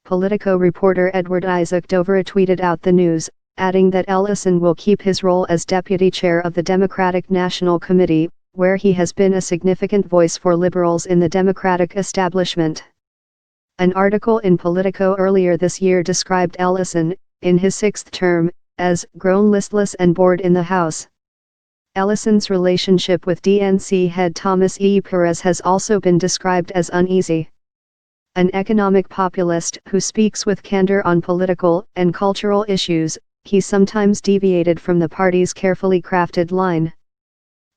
Politico reporter Edward-Isaac Dovere tweeted out the news, adding that Ellison will keep his role as deputy chair of the Democratic National Committee, where he has been a significant voice for liberals in the Democratic establishment. An article in Politico earlier this year described Ellison, in his sixth term, as grown listless and bored in the House. Ellison's relationship with DNC head Thomas E. Perez has also been described as uneasy. An economic populist who speaks with candor on political and cultural issues, he sometimes deviated from the party's carefully crafted line.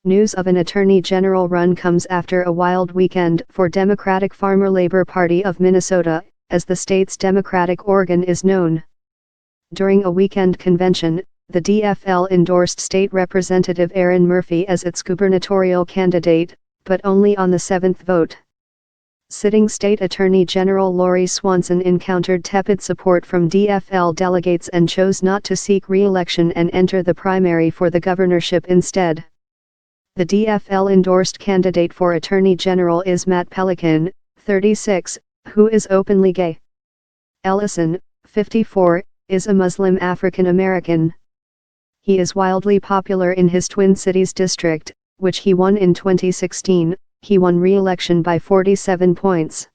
News of an attorney general run comes after a wild weekend for Democratic Farmer Labor Party of Minnesota, as the state's Democratic organ is known. During a weekend convention, the DFL endorsed State Representative Erin Murphy as its gubernatorial candidate, but only on the seventh vote. Sitting State Attorney General Lori Swanson encountered tepid support from DFL delegates and chose not to seek re-election and enter the primary for the governorship instead. The DFL-endorsed candidate for Attorney General is Matt Pelican, 36, who is openly gay. Ellison, 54, is a Muslim African American. He is wildly popular in his Twin Cities district, which he won in 2016. He won re-election by 47 points.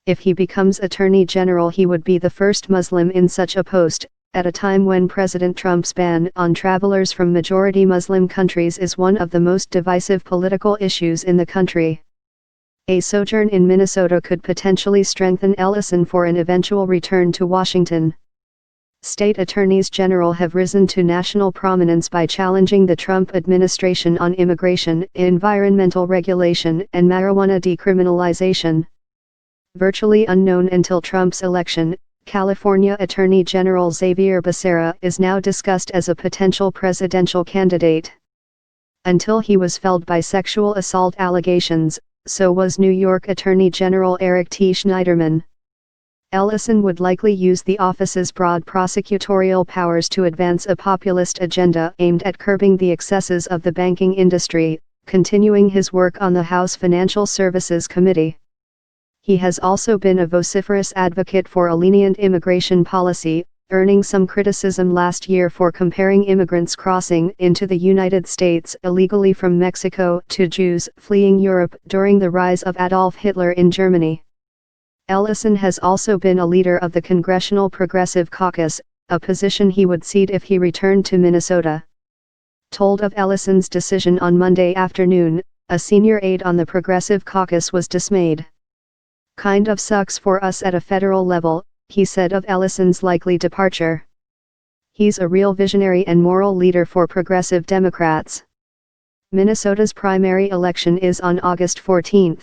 If he becomes Attorney General, he would be the first Muslim in such a post, at a time when President Trump's ban on travelers from majority Muslim countries is one of the most divisive political issues in the country. A sojourn in Minnesota could potentially strengthen Ellison for an eventual return to Washington. State attorneys general have risen to national prominence by challenging the Trump administration on immigration, environmental regulation, and marijuana decriminalization. Virtually unknown until Trump's election, California Attorney General Xavier Becerra is now discussed as a potential presidential candidate. Until he was felled by sexual assault allegations, so was New York Attorney General Eric T. Schneiderman. Ellison would likely use the office's broad prosecutorial powers to advance a populist agenda aimed at curbing the excesses of the banking industry, continuing his work on the House Financial Services Committee. He has also been a vociferous advocate for a lenient immigration policy, earning some criticism last year for comparing immigrants crossing into the United States illegally from Mexico to Jews fleeing Europe during the rise of Adolf Hitler in Germany. Ellison has also been a leader of the Congressional Progressive Caucus, a position he would cede if he returned to Minnesota. Told of Ellison's decision on Monday afternoon, a senior aide on the Progressive Caucus was dismayed. "Kind of sucks for us at a federal level," he said of Ellison's likely departure. "He's a real visionary and moral leader for progressive Democrats." Minnesota's primary election is on August 14.